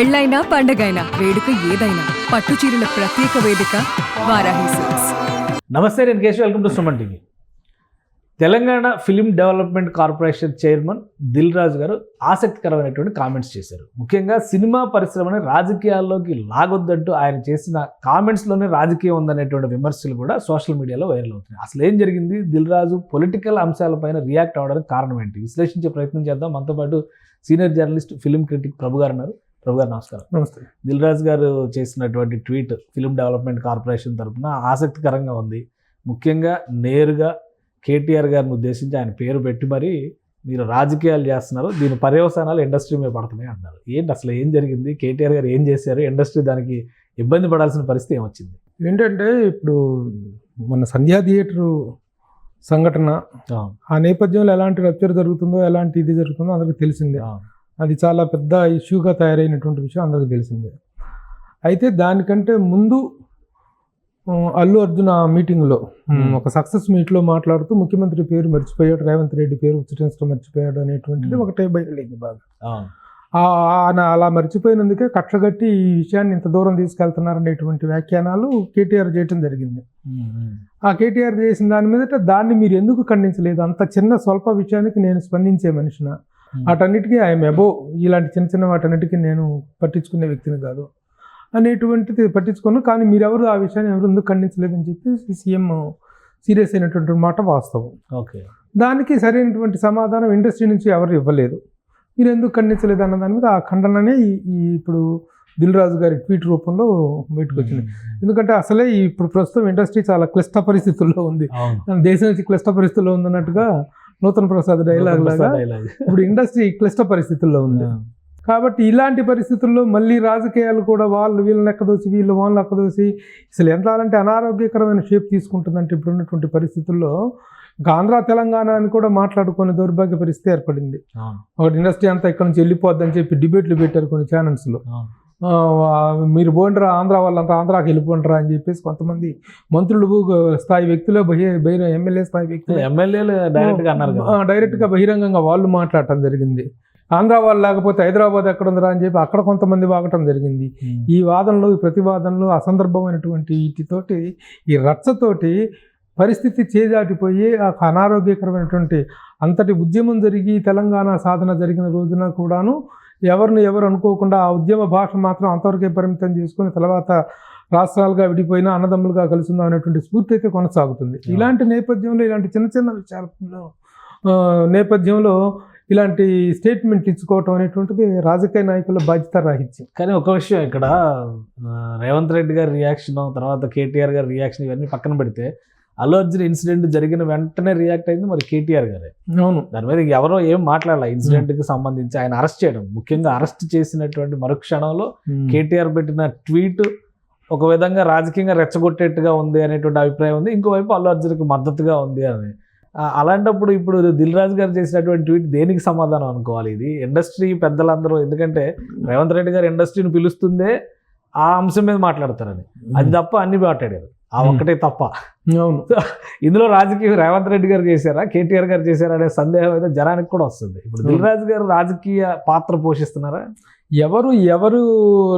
పెళ్ళైనా పండగైనా వేడుక ఏదైనా పట్టు చీరల ప్రత్యేక వేదిక వారాహి సిల్క్స్. నమస్తే, నేను Keshav. Welcome to Suman TV. Telangana film development corporation chairman Dil Raju గారు ఆసక్తికరమైనటువంటి కామెంట్స్ చేశారు. ముఖ్యంగా సినిమా పరిశ్రమని రాజకీయాల్లోకి లాగొద్దంటూ ఆయన చేసిన కామెంట్స్లోనే రాజకీయం ఉందనేటువంటి విమర్శలు కూడా సోషల్ మీడియాలో వైరల్ అవుతున్నాయి. అసలు ఏం జరిగింది? దిల్ రాజు పొలిటికల్ అంశాలపైన రియాక్ట్ అవ్వడానికి కారణం ఏంటి? విశ్లేషించే ప్రయత్నం చేద్దాం. మనతో పాటు సీనియర్ జర్నలిస్ట్, ఫిలిం క్రిటిక్ ప్రభు గారు ఉన్నారు. ప్రభు గారు నమస్కారం. నమస్తే. దిల్ రాజు గారు చేసినటువంటి ట్వీట్ ఫిలిం డెవలప్మెంట్ కార్పొరేషన్ తరఫున ఆసక్తికరంగా ఉంది. ముఖ్యంగా నేరుగా కేటీఆర్ గారిని ఉద్దేశించి ఆయన పేరు పెట్టి మరి మీరు రాజకీయాలు చేస్తున్నారు, దీని పర్యవసానాలు ఇండస్ట్రీ మీద పడుతున్నాయి అన్నారు. ఏంటి అసలు ఏం జరిగింది? కేటీఆర్ గారు ఏం చేశారు? ఇండస్ట్రీ దానికి ఇబ్బంది పడాల్సిన పరిస్థితి ఏమొచ్చింది? ఏంటంటే ఇప్పుడు మన సంధ్యా థియేటర్ సంఘటన, ఆ నేపథ్యంలో ఎలాంటి రప్చర్ జరుగుతుందో, ఎలాంటి ఇది జరుగుతుందో అందరికీ తెలిసిందే. అది చాలా పెద్ద ఇష్యూగా తయారైనటువంటి విషయం అందరికీ తెలిసిందే. అయితే దానికంటే ముందు అల్లు అర్జున్ ఆ మీటింగ్లో ఒక సక్సెస్ మీట్లో మాట్లాడుతూ ముఖ్యమంత్రి పేరు మర్చిపోయాడు, రేవంత్ రెడ్డి పేరు ఉచ్చరించడం మర్చిపోయాడు అనేటువంటిది ఒకటే బయలుదేరింది బాగా. అలా మర్చిపోయినందుకే కక్షగట్టి ఈ విషయాన్ని ఇంత దూరం తీసుకెళ్తున్నారనేటువంటి వ్యాఖ్యానాలు కేటీఆర్ చేయటం జరిగింది. ఆ కేటీఆర్ చేసిన దాని మీదట దాన్ని మీరు ఎందుకు ఖండించలేదు? అంత చిన్న స్వల్ప విషయానికి నేను స్పందించే మనిషిన, వాటన్నిటికీ ఐఎమ్ అబోవ్, ఇలాంటి చిన్న చిన్న వాటన్నిటికీ నేను పట్టించుకునే వ్యక్తిని కాదు అనేటువంటిది పట్టించుకోను. కానీ మీరెవరు ఆ విషయాన్ని ఎవరు ఎందుకు ఖండించలేదని చెప్పి సీఎం సీరియస్ అయినటువంటి మాట వాస్తవం. ఓకే, దానికి సరైనటువంటి సమాధానం ఇండస్ట్రీ నుంచి ఎవరు ఇవ్వలేదు. మీరు ఎందుకు ఖండించలేదు అన్న దాని మీద ఆ ఖండననే ఇప్పుడు దిల్ రాజు గారి ట్వీట్ రూపంలో బయటకు వచ్చింది. ఎందుకంటే అసలే ఇప్పుడు ప్రస్తుతం ఇండస్ట్రీ చాలా క్లిష్ట పరిస్థితుల్లో ఉంది, దేశం నుంచి క్లిష్ట పరిస్థితుల్లో ఉందన్నట్టుగా నూతన్ ప్రసాద్ డైలాగ్ లాగా ఇప్పుడు ఇండస్ట్రీ క్లిష్ట పరిస్థితుల్లో ఉంది. కాబట్టి ఇలాంటి పరిస్థితుల్లో మళ్ళీ రాజకీయాలు కూడా వాళ్ళు వీళ్ళని ఎక్కదోసి వీళ్ళు వాళ్ళని ఎక్కదోసి అసలు ఎంత అంటే అనారోగ్యకరమైన షేప్ తీసుకుంటుందంటే ఇప్పుడు ఉన్నటువంటి పరిస్థితుల్లో ఆంధ్ర తెలంగాణ అని కూడా మాట్లాడుకునే దౌర్భాగ్య పరిస్థితి ఏర్పడింది. ఒకటి ఇండస్ట్రీ అంతా ఇక్కడ నుంచి వెళ్ళిపోద్దని చెప్పి డిబేట్లు పెట్టారు కొన్ని ఛానల్స్లో. మీరు పోండిరా ఆంధ్ర వాళ్ళంతా ఆంధ్రాకి వెళ్ళిపోండిరా అని చెప్పేసి కొంతమంది మంత్రులు స్థాయి వ్యక్తులే ఎమ్మెల్యే స్థాయి వ్యక్తులు డైరెక్ట్గా బహిరంగంగా వాళ్ళు మాట్లాడటం జరిగింది. ఆంధ్ర వాళ్ళు లేకపోతే హైదరాబాద్ ఎక్కడ ఉందిరా అని చెప్పి అక్కడ కొంతమంది వాగటం జరిగింది. ఈ వాదనలు, ఈ ప్రతివాదనలు అసందర్భమైనటువంటి వీటితోటి, ఈ రచ్చతోటి పరిస్థితి చేజాటిపోయి ఆ అనారోగ్యకరమైనటువంటి అంతటి ఉద్యమం జరిగి తెలంగాణ సాధన జరిగిన రోజున కూడాను ఎవరిని ఎవరు అనుకోకుండా ఆ ఉద్యమ భాష మాత్రం అంతవరకే పరిమితం చేసుకుని తర్వాత రాష్ట్రాలుగా విడిపోయినా అన్నదమ్ములుగా కలుసుందాం అనేటువంటి స్ఫూర్తి అయితే కొనసాగుతుంది. ఇలాంటి నేపథ్యంలో, ఇలాంటి చిన్న చిన్న విషయాల నేపథ్యంలో ఇలాంటి స్టేట్మెంట్ ఇచ్చుకోవటం అనేటువంటిది రాజకీయ నాయకుల బాధ్యత రాహిత్యం. కానీ ఒక విషయం ఇక్కడ, రేవంత్ రెడ్డి గారి రియాక్షన్, తర్వాత కేటీఆర్ గారి రియాక్షన్ ఇవన్నీ పక్కన పెడితే అల్లు అర్జున్ ఇన్సిడెంట్ జరిగిన వెంటనే రియాక్ట్ అయింది మరి కేటీఆర్ గారే. అవును, దాని మీద ఎవరో ఏం మాట్లాడాలి. ఇన్సిడెంట్కి సంబంధించి ఆయన అరెస్ట్ చేయడం, ముఖ్యంగా అరెస్ట్ చేసినటువంటి మరుక్షణంలో కేటీఆర్ పెట్టిన ట్వీట్ ఒక విధంగా రాజకీయంగా రెచ్చగొట్టేట్టుగా ఉంది అనేటువంటి అభిప్రాయం ఉంది. ఇంకోవైపు అల్లు అర్జున్కి మద్దతుగా ఉంది అని. అలాంటప్పుడు ఇప్పుడు దిల్ రాజు గారు చేసినటువంటి ట్వీట్ దేనికి సమాధానం అనుకోవాలి? ఇది ఇండస్ట్రీ పెద్దలందరూ, ఎందుకంటే రేవంత్ రెడ్డి గారు ఇండస్ట్రీని పిలుస్తుందే ఆ అంశం మీద మాట్లాడతారని, అది తప్ప అన్ని మాట్లాడారు, ఆ ఒక్కటే తప్ప. అవును, ఇందులో రాజకీయం రేవంత్ రెడ్డి గారు చేశారా, కేటీఆర్ గారు చేశారా అనే సందేహం అయితే జనానికి కూడా వస్తుంది. ఇప్పుడు దిల్ రాజు గారు రాజకీయ పాత్ర పోషిస్తున్నారా? ఎవరు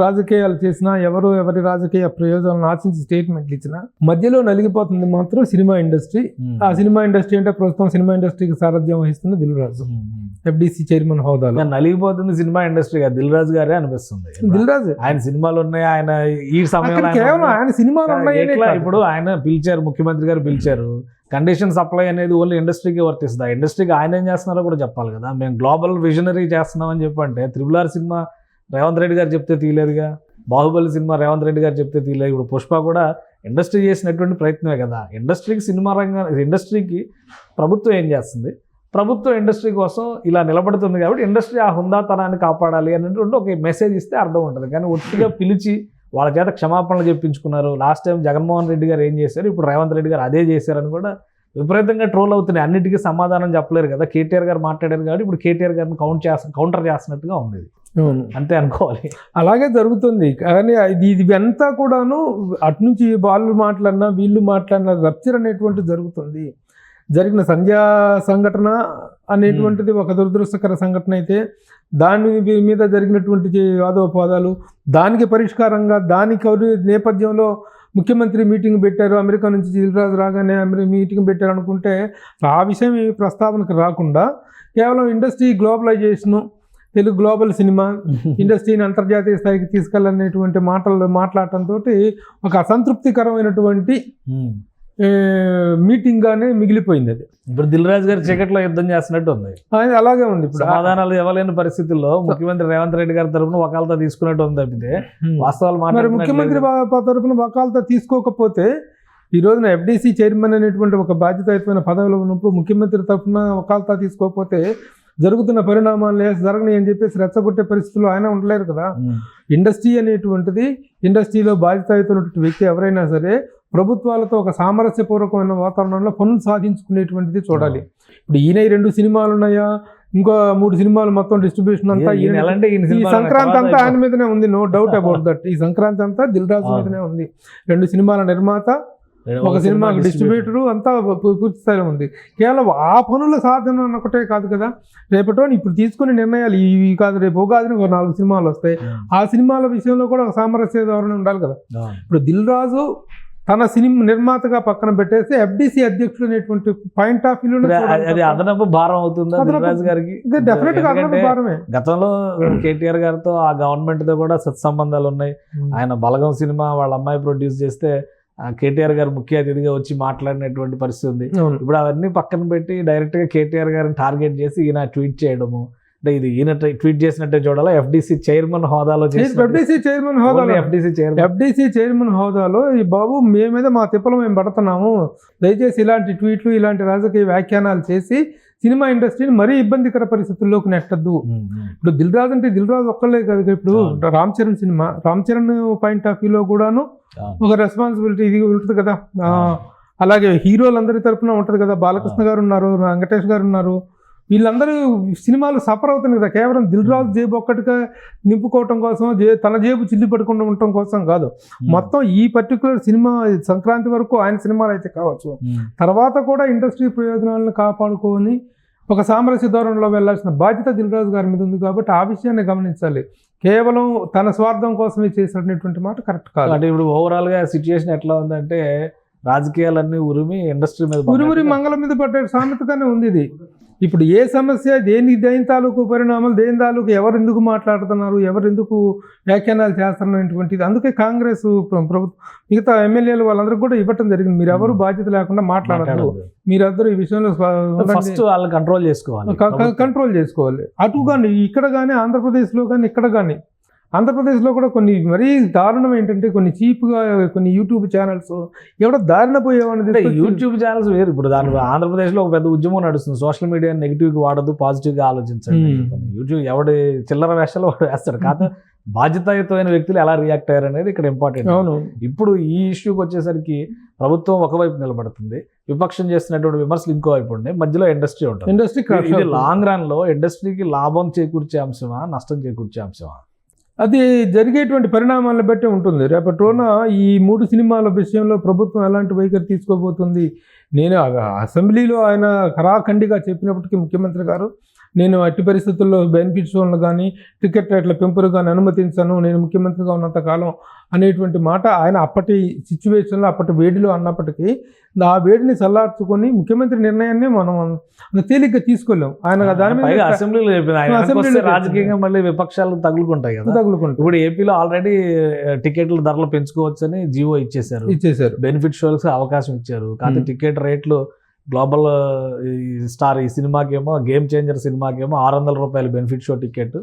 రాజకీయాలు చేసినా, ఎవరి రాజకీయ ప్రయోజనాలను ఆశించి స్టేట్మెంట్లు ఇచ్చినా మధ్యలో నలిగిపోతుంది మాత్రం సినిమా ఇండస్ట్రీ. ఆ సినిమా ఇండస్ట్రీ అంటే ప్రస్తుతం సినిమా ఇండస్ట్రీకి సారథ్యం వహిస్తున్న దిల్ రాజు, FDC చైర్మన్ హోదాలో. నలిగిపోతుంది సినిమా ఇండస్ట్రీగా దిల్ రాజు గారే అనిపిస్తుంది. దిల్ రాజు ఆయన సినిమాలు ఉన్నాయి, ఆయన ఈ సమయంలో కేవలం ఆయన సినిమాలు ఉన్నాయి. ఇప్పుడు ఆయన పిలిచారు, ముఖ్యమంత్రి గారు పిలిచారు, కండిషన్ సప్లై అనేది ఓన్లీ ఇండస్ట్రీకి వర్తిస్తుంది. ఆ ఇండస్ట్రీకి ఆయన ఏం చేస్తున్నారో కూడా చెప్పాలి కదా. మేము గ్లోబల్ విజనరీ చేస్తున్నామని చెప్పంటే RRR సినిమా రేవంత్ రెడ్డి గారు చెప్తే తీయలేదుగా, బాహుబలి సినిమా రేవంత్ రెడ్డి గారు చెప్తే తీయలేదు. ఇప్పుడు పుష్ప కూడా ఇండస్ట్రీ చేసినటువంటి ప్రయత్నమే కదా. ఇండస్ట్రీకి, సినిమా రంగం, ఇండస్ట్రీకి ప్రభుత్వం ఏం చేస్తుంది? ప్రభుత్వం ఇండస్ట్రీ కోసం ఇలా నిలబడుతుంది కాబట్టి ఇండస్ట్రీ ఆ హుందాతనాన్ని కాపాడాలి అనేటువంటి ఒక మెసేజ్ ఇస్తే అర్థం ఉంటుంది. కానీ ఒట్టిగా పిలిచి వాళ్ళ చేత క్షమాపణలు చెప్పించుకున్నారు. లాస్ట్ టైం జగన్మోహన్ రెడ్డి గారు ఏం చేశారు, ఇప్పుడు రేవంత్ రెడ్డి గారు అదే చేశారని కూడా విపరీతంగా ట్రోల్ అవుతున్నాయి. అన్నిటికీ సమాధానం చెప్పలేరు కదా. కేటీఆర్ గారు మాట్లాడారు కాబట్టి ఇప్పుడు కేటీఆర్ గారిని కౌంటర్ చేస్తున్నట్టుగా ఉంది. అంతే అనుకోవాలి. అలాగే జరుగుతుంది. కానీ ఇదంతా కూడాను అటు నుంచి వాళ్ళు మాట్లాడినా వీళ్ళు మాట్లాడినా రప్చర్ అనేటువంటి జరుగుతుంది. జరిగిన సంధ్యా సంఘటన అనేటువంటిది ఒక దురదృష్టకర సంఘటన అయితే దాని మీద జరిగినటువంటి వాదోపవాదాలు, దానికి పరిష్కారంగా దానికి నేపథ్యంలో ముఖ్యమంత్రి మీటింగ్ పెట్టారు, అమెరికా నుంచి దిల్రాజు రాగానే మీటింగ్ పెట్టారు అనుకుంటే ఆ విషయం ఈ ప్రస్తావనకు రాకుండా కేవలం industry globalisation, Telugu global cinema ఇండస్ట్రీని అంతర్జాతీయ స్థాయికి తీసుకెళ్ళనేటువంటి మాట్లాడటంతో ఒక అసంతృప్తికరమైనటువంటి మీటింగ్ గానే మిగిలిపోయింది. అది ఇప్పుడు దిల్ రాజు గారు చీకట్లో యుద్ధం చేస్తున్నట్టు ఉంది. అలాగే ఉంది. ఇప్పుడు సమాధానాలు ఇవ్వలేని పరిస్థితుల్లో ముఖ్యమంత్రి రేవంత్ రెడ్డి గారి తరఫున వకాలతో తీసుకున్నట్టు ఉంది తప్పితే వాస్తవాలు మరి ముఖ్యమంత్రి తరఫున వకాలతో తీసుకోకపోతే ఈ రోజున ఎఫ్డీసీ చైర్మన్ అనేటువంటి ఒక బాధ్యతాయుతమైన పదవిలో ఉన్నప్పుడు ముఖ్యమంత్రి తరఫున వకాలతో తీసుకోకపోతే జరుగుతున్న పరిణామాలు జరగని అని చెప్పేసి రెచ్చగొట్టే పరిస్థితుల్లో ఆయన ఉండలేరు కదా. ఇండస్ట్రీ అనేటువంటిది, ఇండస్ట్రీలో బాధ్యతాయుతమైనటువంటి వ్యక్తి ఎవరైనా సరే ప్రభుత్వాలతో ఒక సామరస్యపూర్వకమైన వాతావరణంలో పనులు సాధించుకునేటువంటిది చూడాలి. ఇప్పుడు ఈయన 2 సినిమాలు ఉన్నాయా, ఇంకో 3 సినిమాలు మొత్తం డిస్ట్రిబ్యూషన్ అంతా ఈ సంక్రాంతి అంతా ఆయన మీదనే ఉంది, నో డౌట్ అబౌట్ దట్. ఈ సంక్రాంతి అంతా దిల్ రాజు మీదనే ఉంది. 2 సినిమాల నిర్మాత, ఒక సినిమా డిస్ట్రిబ్యూటరు అంతా పూర్తి స్థాయిలో ఉంది. కేవలం ఆ పనుల సాధన ఒకటే కాదు కదా, రేపటో ఇప్పుడు తీసుకునే నిర్ణయాలు ఇవి కాదు, రేపు ఉగాదిని ఒక 4 సినిమాలు వస్తాయి. ఆ సినిమాల విషయంలో కూడా ఒక సామరస్య ధోరణి ఉండాలి కదా. ఇప్పుడు దిల్ రాజు తన సినిమా నిర్మాతగా పక్కన పెట్టేసి ఎఫ్డీసీ అధ్యక్షుడు అనేటువంటి పాయింట్ ఆఫ్ వ్యూలో అది అదనపు భారం అవుతుందా దిల్ రాజు గారికి? డెఫినెట్ గా అదనపు భారమే. గతంలో కేటీఆర్ గారితో ఆ గవర్నమెంట్ తో కూడా సత్సంబంధాలు ఉన్నాయి. ఆయన బలగం సినిమా వాళ్ళ అమ్మాయి ప్రొడ్యూస్ చేస్తే కేటీఆర్ గారు ముఖ్య అతిథిగా వచ్చి మాట్లాడినటువంటి పరిస్థితి ఉంది. ఇప్పుడు అవన్నీ పక్కన పెట్టి డైరెక్ట్ గా కేటీఆర్ గారిని టార్గెట్ చేసి ఈయన ట్వీట్ చేయడము, అంటే ఇది ఈయన ట్వీట్ చేసినట్టే చూడాలా. ఎఫ్డీసీ చైర్మన్ హోదాలో ఎఫ్డీసీ చైర్మన్ హోదాలో ఈ బాబు మేము మీద మా తిప్పలు మేము పడుతున్నాము, దయచేసి ఇలాంటి ట్వీట్లు ఇలాంటి రాజకీయ వ్యాఖ్యానాలు చేసి సినిమా ఇండస్ట్రీని మరీ ఇబ్బందికర పరిస్థితుల్లోకి నెట్టద్దు. ఇప్పుడు దిల్ రాజు అంటే దిల్ రాజు ఒక్కళ్ళే కదా, ఇప్పుడు Ram Charan cinema, Ram Charan point of వ్యూలో కూడాను ఒక రెస్పాన్సిబిలిటీ ఇది ఉంటుంది కదా. అలాగే హీరోలందరి తరఫున ఉంటుంది కదా, బాలకృష్ణ గారు ఉన్నారు, వెంకటేష్ గారు ఉన్నారు, వీళ్ళందరూ సినిమాలు సఫర్ అవుతుంది కదా. కేవలం దిల్ రాజు జేబు ఒక్కటిగా నింపుకోవటం కోసం, తన జేబు చిల్లి పడుకుంటూ ఉండటం కోసం కాదు. మొత్తం ఈ పర్టికులర్ సినిమా సంక్రాంతి వరకు ఆయన సినిమాలు అయితే కావచ్చు, తర్వాత కూడా ఇండస్ట్రీ ప్రయోజనాలను కాపాడుకొని ఒక సామరస్య ధోరణిలో వెళ్లాల్సిన బాధ్యత దిల్ రాజు గారి మీద ఉంది. కాబట్టి ఆ విషయాన్ని గమనించాలి. కేవలం తన స్వార్థం కోసమే చేసినటువంటి మాట కరెక్ట్ కాదు. అంటే ఇప్పుడు ఓవరాల్ గా సిచ్యుయేషన్ ఎట్లా ఉందంటే రాజకీయాలన్నీ ఉరిమి ఇండస్ట్రీ మీద ఉరిమురి మంగళం మీద పడ్డ సామెతగానే ఉంది ఇది. ఇప్పుడు ఏ సమస్య దేని తాలూకు పరిణామాలు, దేని తాలూకు ఎవరు ఎందుకు మాట్లాడుతున్నారు, ఎవరు ఎందుకు వ్యాఖ్యానాలు చేస్తున్నటువంటిది. అందుకే కాంగ్రెస్ ప్రభుత్వం మిగతా ఎమ్మెల్యేలు వాళ్ళందరూ కూడా ఇవ్వటం జరిగింది. మీరు ఎవరు బాధ్యత లేకుండా మాట్లాడరు, మీరందరూ ఈ విషయంలో కంట్రోల్ చేసుకోవాలి. అటు కానీ ఇక్కడ కానీ ఆంధ్రప్రదేశ్లో కానీ ఇక్కడ కానీ, ఆంధ్రప్రదేశ్లో కూడా కొన్ని మరీ దారుణం ఏంటంటే కొన్ని చీప్గా కొన్ని యూట్యూబ్ ఛానల్స్ ఎవడో దారిన పోయేవాడిని. యూట్యూబ్ ఛానల్స్ వేరు. ఇప్పుడు దాని ఆంధ్రప్రదేశ్లో ఒక పెద్ద ఉద్యమం నడుస్తుంది, సోషల్ మీడియా నెగిటివ్గా వాడద్దు, పాజిటివ్గా ఆలోచించండి. యూట్యూబ్ ఎవడి చిల్లర వేషాలు వాడు వేస్తాడు, కాదు బాధ్యతాయుతమైన వ్యక్తులు ఎలా రియాక్ట్ అయ్యారు అనేది ఇక్కడ ఇంపార్టెంట్. అవును, ఇప్పుడు ఈ ఇష్యూకి వచ్చేసరికి ప్రభుత్వం ఒకవైపు నిలబడుతుంది, విపక్షం చేస్తున్నటువంటి విమర్శలు ఇంకో వైపు ఉండే, మధ్యలో ఇండస్ట్రీ ఉంటుంది. ఇది లాంగ్ రన్ లో ఇండస్ట్రీకి లాభం చేకూర్చే అంశమా, నష్టం చేకూర్చే అంశమా? అది జరిగేటువంటి పరిణామాలను బట్టి ఉంటుంది. రేపటి రోజున ఈ 3 సినిమాల విషయంలో ప్రభుత్వం ఎలాంటి వైఖరి తీసుకోబోతుంది. నేను అసెంబ్లీలో ఆయన ఖరాఖండిగా చెప్పినప్పటికీ ముఖ్యమంత్రి గారు, నేను అట్టి పరిస్థితుల్లో బెనిఫిట్ షోలను కానీ టికెట్ రేట్ల పెంపులు కానీ అనుమతించను, నేను ముఖ్యమంత్రిగా ఉన్నంతకాలం అనేటువంటి మాట ఆయన అప్పటి సిచ్యువేషన్లో అప్పటి వేడిలో అన్నప్పటికీ ఆ వేడిని చల్లార్చుకొని ముఖ్యమంత్రి నిర్ణయాన్ని మనం తేలిగ్గా తీసుకోలేము. ఆయన దాని మీద అసెంబ్లీలో రాజకీయంగా మళ్ళీ విపక్షాలు తగులుకుంటాయి కదా, తగులుకుంటాయి. ఇప్పుడు ఏపీలో ఆల్రెడీ టికెట్ల ధరలు పెంచుకోవచ్చు అని జీవో ఇచ్చేసారు, బెనిఫిట్ షోలకు అవకాశం ఇచ్చారు. కానీ టికెట్ రేట్లు గ్లోబల్ స్టార్ ఈ సినిమాకి ఏమో గేమ్ చేంజర్ సినిమాకి ఏమో 600 రూపాయలు బెనిఫిట్ షో టికెట్,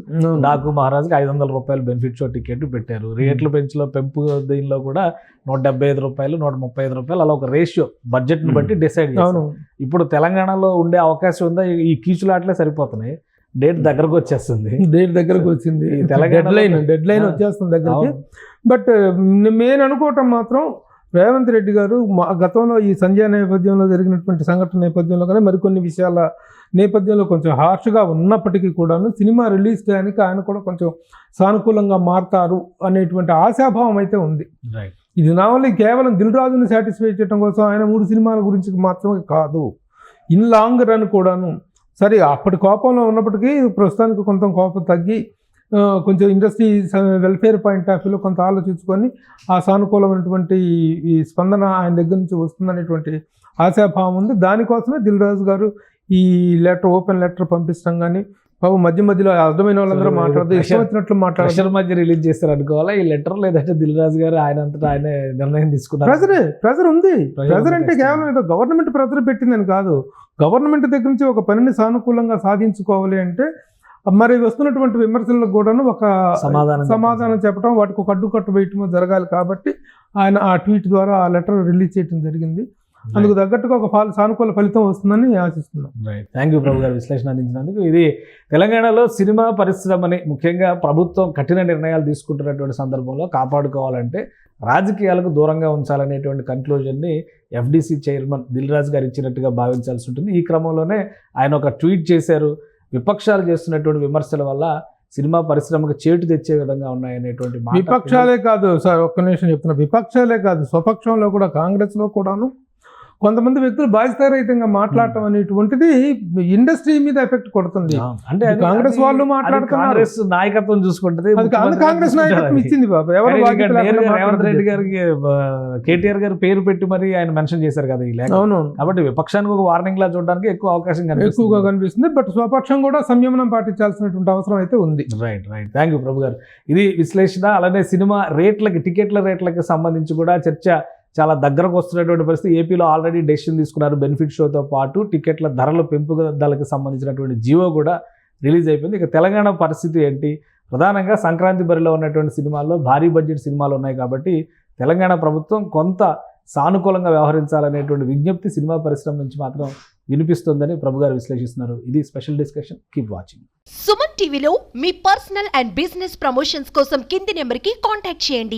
డాకు మహారాజ్కి 500 రూపాయలు బెనిఫిట్ షో టికెట్ పెట్టారు. రేట్లు పెంపు దీనిలో కూడా 175 రూపాయలు 135 రూపాయలు అలా ఒక రేషియో బడ్జెట్ని బట్టి డిసైడ్ చేశారు. ఇప్పుడు తెలంగాణలో ఉండే అవకాశం ఉందా? ఈ కీచులాట్లే సరిపోతున్నాయి. డేట్ దగ్గరకు వచ్చేస్తుంది, డెడ్ లైన్ వచ్చేస్తుంది దగ్గరికి. బట్ నేను అనుకోవటం మాత్రం రేవంత్ రెడ్డి గారు గతంలో ఈ సంధ్యా నేపథ్యంలో జరిగినటువంటి సంఘటన నేపథ్యంలో కానీ మరికొన్ని విషయాల నేపథ్యంలో కొంచెం హార్ష్గా ఉన్నప్పటికీ కూడాను సినిమా రిలీజ్ చేయడానికి ఆయన కూడా కొంచెం సానుకూలంగా మారుతారు అనేటువంటి ఆశాభావం అయితే ఉంది. ఇది నా వల్ల కేవలం దిల్ రాజుని సాటిస్ఫై చేయడం కోసం ఆయన 3 సినిమాల గురించి మాత్రమే కాదు, ఇన్ లాంగ్ రన్ కూడాను సరే అప్పటి కోపంలో ఉన్నప్పటికీ ప్రస్తుతానికి కొంత కోపం తగ్గి కొంచెం ఇండస్ట్రీ వెల్ఫేర్ పాయింట్ ఆఫ్ వ్యూలో కొంత ఆలోచించుకొని ఆ సానుకూలమైనటువంటి ఈ స్పందన ఆయన దగ్గర నుంచి వస్తుందనేటువంటి ఆశాభావం ఉంది. దానికోసమే దిల్ రాజు గారు ఈ ఓపెన్ లెటర్ పంపించడం కానీ మధ్య మధ్యలో అర్థమైన వాళ్ళందరూ మాట్లాడదు, ఇష్టం వచ్చినట్లు మాట్లాడారు, మధ్య రిలీజ్ చేస్తారు అనుకోవాలా ఈ లెటర్, లేదంటే దిల్ రాజు గారు ఆయన అంతటా ఆయన నిర్ణయం తీసుకున్నారు? ప్రెజర్ ఉంది. ప్రెజర్ అంటే కేవలం ఏదో గవర్నమెంట్ ప్రెజర్ పెట్టిందని కాదు, గవర్నమెంట్ దగ్గర నుంచి ఒక పనిని సానుకూలంగా సాధించుకోవాలి అంటే మరి వస్తున్నటువంటి విమర్శలకు కూడాను ఒక సమాధానం చెప్పడం, వాటికి ఒక అడ్డుకట్టు వేయటం జరగాలి. కాబట్టి ఆయన ఆ ట్వీట్ ద్వారా ఆ లెటర్ రిలీజ్ చేయడం జరిగింది. అందుకు తగ్గట్టుగా ఒక సానుకూల ఫలితం వస్తుందని ఆశిస్తున్నాం. థ్యాంక్ యూ ప్రభు గారు విశ్లేషణ అందించినందుకు. ఇది తెలంగాణలో సినిమా పరిశ్రమని ముఖ్యంగా ప్రభుత్వం కఠిన నిర్ణయాలు తీసుకుంటున్నటువంటి సందర్భంలో కాపాడుకోవాలంటే రాజకీయాలకు దూరంగా ఉంచాలనేటువంటి కన్క్లూజన్ని ఎఫ్డీసీ చైర్మన్ దిల్ రాజు గారు ఇచ్చినట్టుగా భావించాల్సి ఉంటుంది. ఈ క్రమంలోనే ఆయన ఒక ట్వీట్ చేశారు, విపక్షాలు చేస్తున్నటువంటి విమర్శల వల్ల సినిమా పరిశ్రమకు చేటు తెచ్చే విధంగా ఉన్నాయనేటువంటి మాట. విపక్షాలే కాదు సార్, ఒక్క నిమిషం చెప్తున్నా, విపక్షాలే కాదు స్వపక్షంలో కూడా కాంగ్రెస్లో కూడాను కొంతమంది వ్యక్తులు బాధ్యతారహితంగా మాట్లాడటం అనేటువంటిది ఇండస్ట్రీ మీద ఎఫెక్ట్ కొడుతుంది. అంటే కాంగ్రెస్ వాళ్ళు మాట్లాడుతున్నారు, కాంగ్రెస్ నాయకత్వం చూసుకుంటది, కాంగ్రెస్ నాయకత్వం ఇచ్చింది బాబు. ఎవరు రేవంత్ రెడ్డి గారికి కేటీఆర్ గారు పేరు పెట్టి మరి ఆయన మెన్షన్ చేశారు కదా ఈ లేఖ. అవునవును. కాబట్టి విపక్షానికి ఒక వార్నింగ్ లా చూడడానికి ఎక్కువగా కనిపిస్తుంది. బట్ స్వపక్షం కూడా సంయమనం పాటించాల్సినటువంటి అవసరం అయితే ఉంది. రైట్. థ్యాంక్ యూ ప్రభు గారు. ఇది విశ్లేషణ. అలానే సినిమా రేట్లకి, టికెట్ల రేట్లకి సంబంధించి కూడా చర్చ చాలా దగ్గరకు వస్తున్నటువంటి పరిస్థితి. ఏపీలో ఆల్రెడీ డెసిషన్ తీసుకున్నారు. బెనిఫిట్ షోతో పాటు టికెట్ల ధరల పెంపుదలకు సంబంధించినటువంటి జీవో కూడా రిలీజ్ అయిపోయింది. ఇక తెలంగాణ పరిస్థితి ఏంటి? ప్రధానంగా సంక్రాంతి బరిలో ఉన్నటువంటి సినిమాల్లో భారీ బడ్జెట్ సినిమాలు ఉన్నాయి కాబట్టి తెలంగాణ ప్రభుత్వం కొంత సానుకూలంగా వ్యవహరించాలనేటువంటి విజ్ఞప్తి సినిమా పరిశ్రమ నుంచి మాత్రం వినిపిస్తుందని ప్రభు గారు విశ్లేషిస్తున్నారు. ఇది special discussion. Keep watching. Suman టీవీలో మీ పర్సనల్ అండ్ బిజినెస్ ప్రమోషన్స్ కోసం కింది నెంబర్కి కాంటాక్ట్ చేయండి.